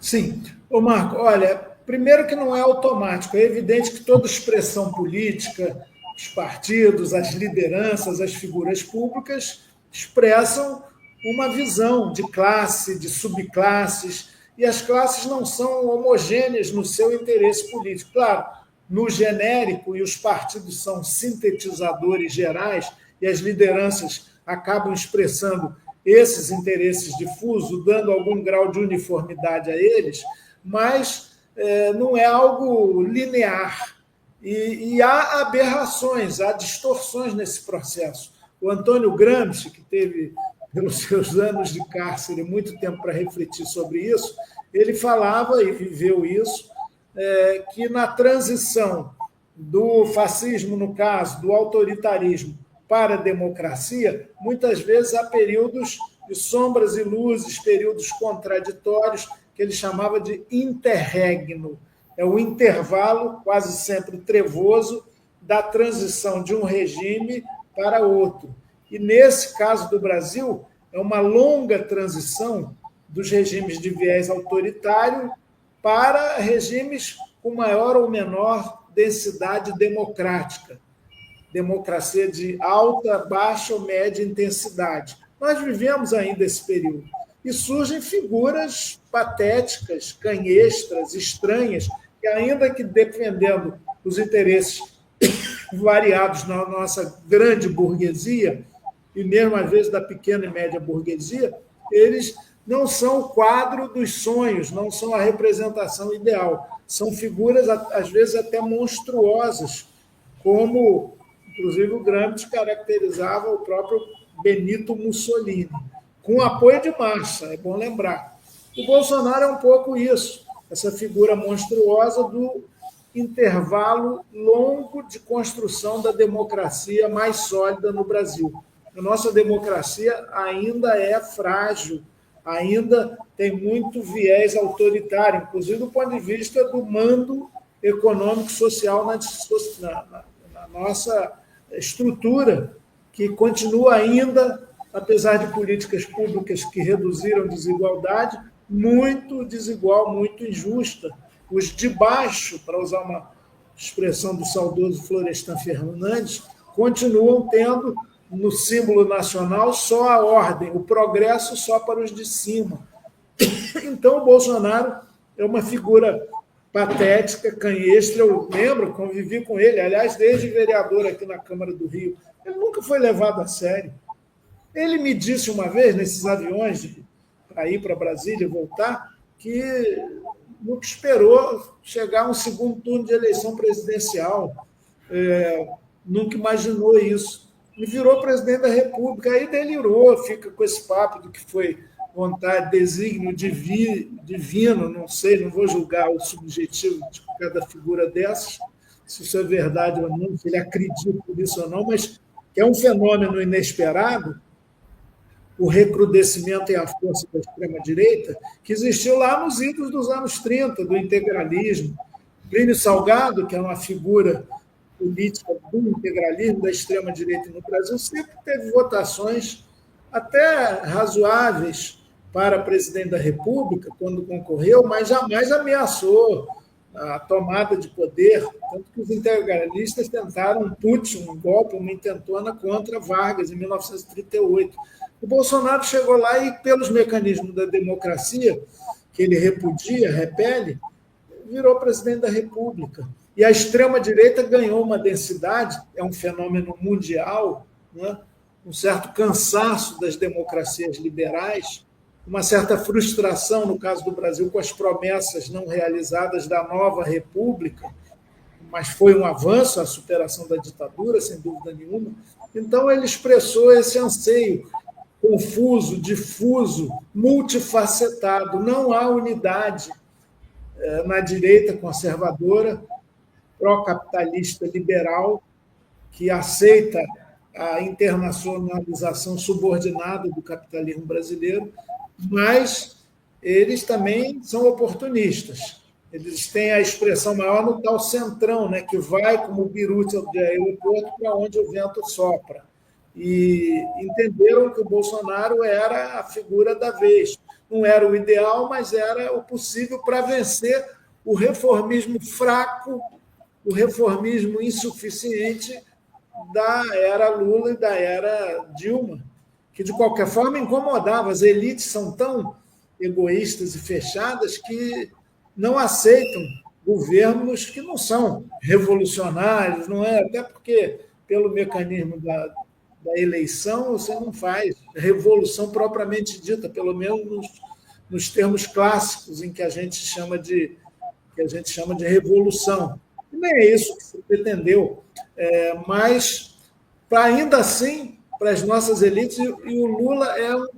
Sim. Ô, Marco, olha, primeiro que não é automático. É evidente que toda expressão política, os partidos, as lideranças, as figuras públicas expressam uma visão de classe, de subclasses, e as classes não são homogêneas no seu interesse político. Claro, no genérico, e os partidos são sintetizadores gerais, e as lideranças acabam expressando esses interesses difusos, dando algum grau de uniformidade a eles, mas não é algo linear. E há aberrações, há distorções nesse processo. O Antônio Gramsci, que teve, pelos seus anos de cárcere, muito tempo para refletir sobre isso, ele falava, e viveu isso, que na transição do fascismo, no caso, do autoritarismo, para a democracia, muitas vezes há períodos de sombras e luzes, períodos contraditórios, que ele chamava de interregno. É o intervalo, quase sempre trevoso, da transição de um regime para outro. E, nesse caso do Brasil, é uma longa transição dos regimes de viés autoritário para regimes com maior ou menor densidade democrática. Democracia de alta, baixa ou média intensidade. Nós vivemos ainda esse período. E surgem figuras patéticas, canhestras, estranhas, que, ainda que defendendo os interesses variados na nossa grande burguesia, e mesmo às vezes da pequena e média burguesia, eles não são o quadro dos sonhos, não são a representação ideal. São figuras, às vezes, até monstruosas, como, inclusive, o Gramsci caracterizava o próprio Benito Mussolini, com apoio de massa, é bom lembrar. O Bolsonaro é um pouco isso, essa figura monstruosa do intervalo longo de construção da democracia mais sólida no Brasil. A nossa democracia ainda é frágil, ainda tem muito viés autoritário, inclusive do ponto de vista do mando econômico e social na nossa estrutura, que continua ainda, apesar de políticas públicas que reduziram desigualdade, muito desigual, muito injusta. Os de baixo, para usar uma expressão do saudoso Florestan Fernandes, continuam tendo no símbolo nacional só a ordem, o progresso só para os de cima. Então, o Bolsonaro é uma figura patética, canhestra. Eu lembro, convivi com ele, aliás, desde vereador aqui na Câmara do Rio. Ele nunca foi levado a sério. Ele me disse uma vez, nesses aviões para ir para Brasília e voltar, que nunca esperou chegar a um segundo turno de eleição presidencial. Nunca imaginou isso. E virou presidente da República, aí delirou, fica com esse papo do que foi vontade, desígnio divino, não sei, não vou julgar o subjetivo de cada figura dessas, se isso é verdade ou não, se ele acredita nisso ou não, mas que é um fenômeno inesperado, o recrudescimento e a força da extrema-direita, que existiu lá nos idos dos anos 30, do integralismo. Plínio Salgado, que é uma figura política do integralismo, da extrema-direita no Brasil, sempre teve votações até razoáveis para presidente da República, quando concorreu, mas jamais ameaçou a tomada de poder, tanto que os integralistas tentaram um putsch, um golpe, uma intentona contra Vargas, em 1938. O Bolsonaro chegou lá e, pelos mecanismos da democracia, que ele repudia, repele, virou presidente da República. E a extrema-direita ganhou uma densidade, é um fenômeno mundial, né? Um certo cansaço das democracias liberais, uma certa frustração, no caso do Brasil, com as promessas não realizadas da nova república, mas foi um avanço, a superação da ditadura, sem dúvida nenhuma. Então, ele expressou esse anseio confuso, difuso, multifacetado. Não há unidade na direita conservadora, pró-capitalista liberal, que aceita a internacionalização subordinada do capitalismo brasileiro, mas eles também são oportunistas. Eles têm a expressão maior no tal centrão, né, que vai como o birute de aeroporto para onde o vento sopra. E entenderam que o Bolsonaro era a figura da vez. Não era o ideal, mas era o possível para vencer o reformismo fraco, o reformismo insuficiente da era Lula e da era Dilma, que, de qualquer forma, incomodava. As elites são tão egoístas e fechadas que não aceitam governos que não são revolucionários, não é? Até porque, pelo mecanismo da eleição, você não faz revolução propriamente dita, pelo menos nos termos clássicos em que a gente chama de revolução. E nem é isso que se pretendeu. Mas, ainda assim, para as nossas elites, e o Lula é um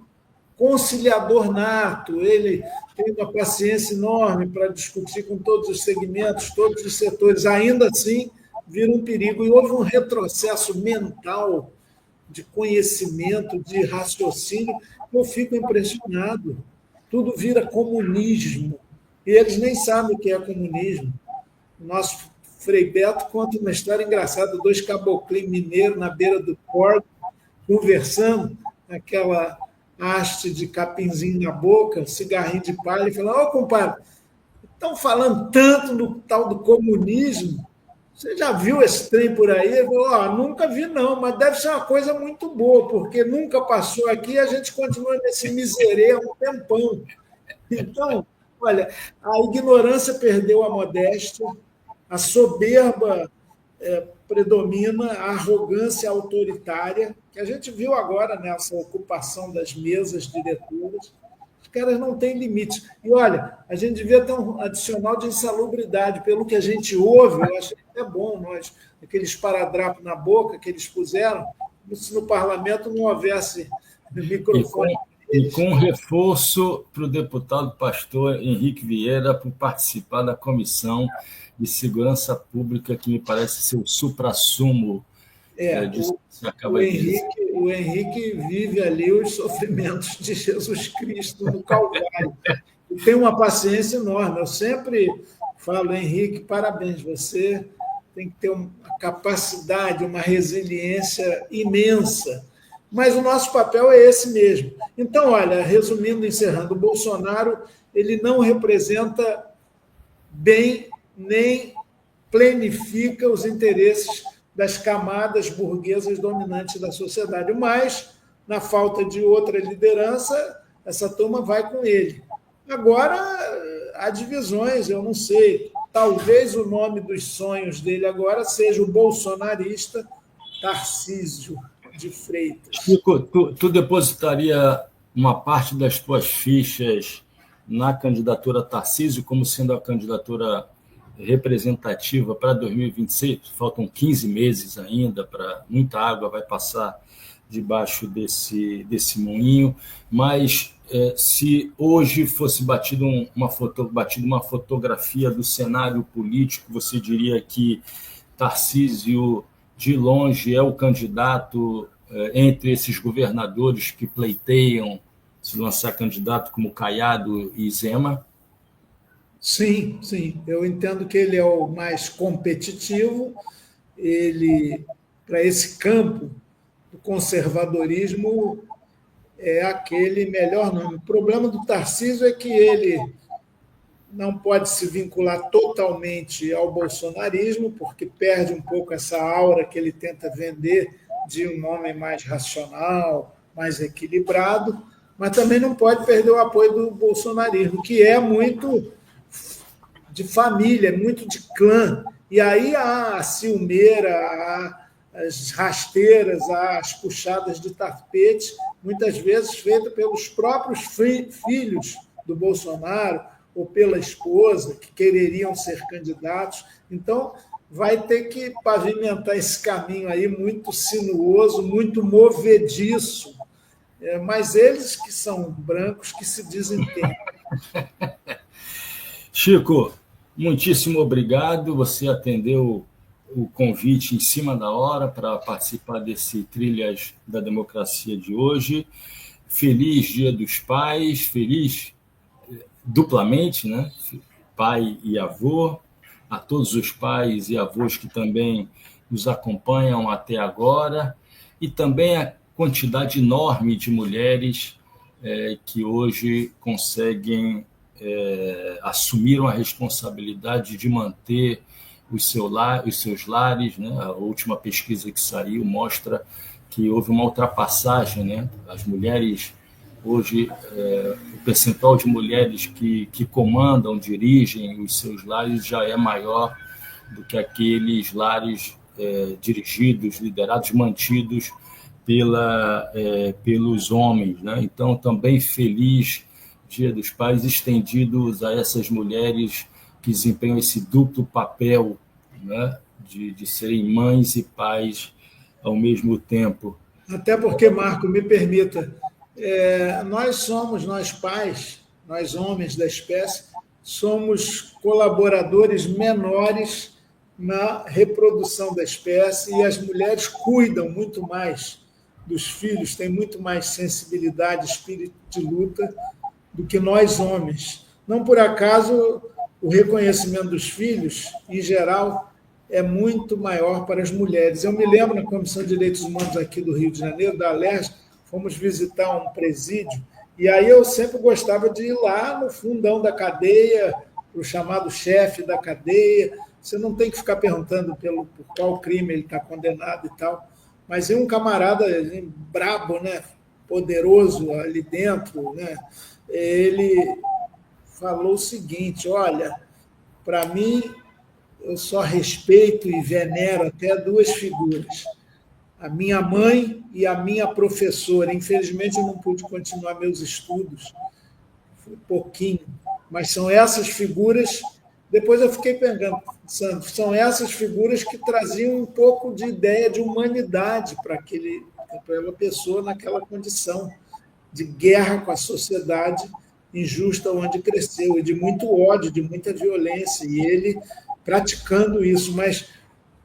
conciliador nato, ele tem uma paciência enorme para discutir com todos os segmentos, todos os setores, ainda assim vira um perigo. E houve um retrocesso mental, de conhecimento, de raciocínio, que eu fico impressionado. Tudo vira comunismo, e eles nem sabem o que é comunismo. O nosso Frei Beto conta uma história engraçada, 2 caboclinhos mineiros na beira do porto, conversando, aquela haste de capinzinho na boca, cigarrinho de palha, e falando: compadre, estão falando tanto no tal do comunismo, você já viu esse trem por aí? Ele falou: nunca vi não, mas deve ser uma coisa muito boa, porque nunca passou aqui e a gente continua nesse miserê há um tempão. Então, olha, a ignorância perdeu a modéstia, a soberba predomina, a arrogância autoritária, que a gente viu agora nessa ocupação das mesas diretoras. Os caras não têm limites. E, olha, a gente devia ter um adicional de insalubridade. Pelo que a gente ouve, eu achei até bom, aquele esparadrapo na boca que eles puseram, se no parlamento não houvesse microfone. E com reforço para o deputado pastor Henrique Vieira para participar da Comissão de Segurança Pública, que me parece ser o suprassumo disso que você acaba de dizer. O Henrique vive ali os sofrimentos de Jesus Cristo no Calvário. E tem uma paciência enorme. Eu sempre falo: Henrique, parabéns, você tem que ter uma capacidade, uma resiliência imensa. Mas o nosso papel é esse mesmo. Então, olha, resumindo, encerrando, o Bolsonaro ele não representa bem nem planifica os interesses das camadas burguesas dominantes da sociedade. Mas, na falta de outra liderança, essa turma vai com ele. Agora, há divisões, eu não sei. Talvez o nome dos sonhos dele agora seja o bolsonarista Tarcísio de Freitas. Chico, tu depositaria uma parte das tuas fichas na candidatura Tarcísio como sendo a candidatura representativa para 2026? Faltam 15 meses ainda, muita água vai passar debaixo desse moinho, mas se hoje fosse batida uma fotografia do cenário político, você diria que Tarcísio, de longe, é o candidato entre esses governadores que pleiteiam se lançar candidato como Caiado e Zema? Sim, sim. Eu entendo que ele é o mais competitivo. Ele, para esse campo do conservadorismo, é aquele melhor nome. O problema do Tarcísio é que ele não pode se vincular totalmente ao bolsonarismo, porque perde um pouco essa aura que ele tenta vender de um homem mais racional, mais equilibrado, mas também não pode perder o apoio do bolsonarismo, que é muito de família, muito de clã. E aí há a ciumeira, há as rasteiras, há as puxadas de tapete, muitas vezes feitas pelos próprios filhos do Bolsonaro ou pela esposa, que quereriam ser candidatos. Então, vai ter que pavimentar esse caminho aí muito sinuoso, muito movediço, mas eles que são brancos que se desentendem. Chico, muitíssimo obrigado. Você atendeu o convite em cima da hora para participar desse Trilhas da Democracia de hoje. Feliz Dia dos Pais, feliz duplamente, né? Pai e avô, a todos os pais e avós que também nos acompanham até agora, e também a quantidade enorme de mulheres que hoje conseguem assumiram a responsabilidade de manter os seus lares, né? A última pesquisa que saiu mostra que houve uma ultrapassagem, né? As mulheres, hoje, o percentual de mulheres que comandam, dirigem os seus lares já é maior do que aqueles lares dirigidos, liderados, mantidos pelos homens, né? Então, também feliz Dia dos Pais estendidos a essas mulheres que desempenham esse duplo papel, né, de serem mães e pais ao mesmo tempo. Até porque, Marco, me permita, nós pais, nós homens da espécie, somos colaboradores menores na reprodução da espécie, e as mulheres cuidam muito mais dos filhos, têm muito mais sensibilidade, espírito de luta do que nós homens. Não por acaso o reconhecimento dos filhos, em geral, é muito maior para as mulheres. Eu me lembro, na Comissão de Direitos Humanos aqui do Rio de Janeiro, da Alerj, fomos visitar um presídio, e aí eu sempre gostava de ir lá no fundão da cadeia, para o chamado chefe da cadeia. Você não tem que ficar perguntando por qual crime ele está condenado e tal, mas é um camarada brabo, né, poderoso ali dentro, né? Ele falou o seguinte: olha, para mim, eu só respeito e venero até duas figuras, a minha mãe e a minha professora. Infelizmente, eu não pude continuar meus estudos, foi pouquinho, mas são essas figuras. Depois eu fiquei pensando, são essas figuras que traziam um pouco de ideia de humanidade para aquela pessoa naquela condição de guerra com a sociedade injusta onde cresceu, e de muito ódio, de muita violência, e ele praticando isso. Mas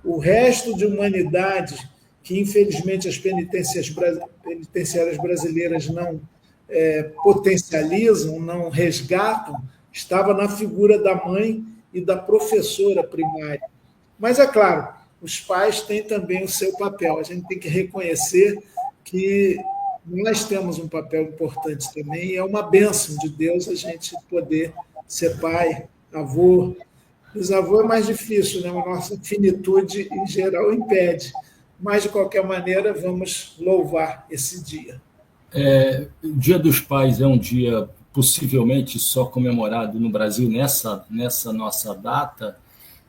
o resto de humanidade, que infelizmente as penitenciárias brasileiras não potencializam, não resgatam, estava na figura da mãe e da professora primária. Mas, é claro, os pais têm também o seu papel. A gente tem que reconhecer que nós temos um papel importante também, e é uma bênção de Deus a gente poder ser pai, avô. Bisavô é mais difícil, né? A nossa finitude, em geral, impede. Mas, de qualquer maneira, vamos louvar esse dia. O Dia dos Pais é um dia possivelmente só comemorado no Brasil nessa nossa data,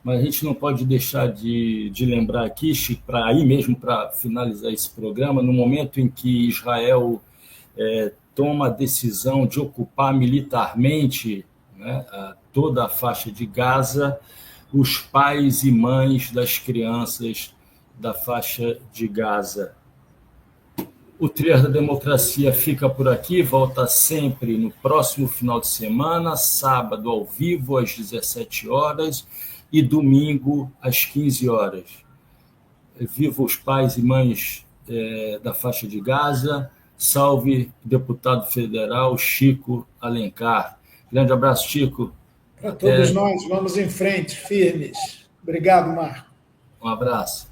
mas a gente não pode deixar de lembrar aqui, para aí mesmo, para finalizar esse programa, no momento em que Israel toma a decisão de ocupar militarmente, né, toda a faixa de Gaza, os pais e mães das crianças da faixa de Gaza. O Trilhas da Democracia fica por aqui, volta sempre no próximo final de semana, sábado ao vivo às 17 horas e domingo às 15 horas. Viva os pais e mães da faixa de Gaza, salve deputado federal Chico Alencar. Grande abraço, Chico. Para todos nós, vamos em frente, firmes. Obrigado, Marco. Um abraço.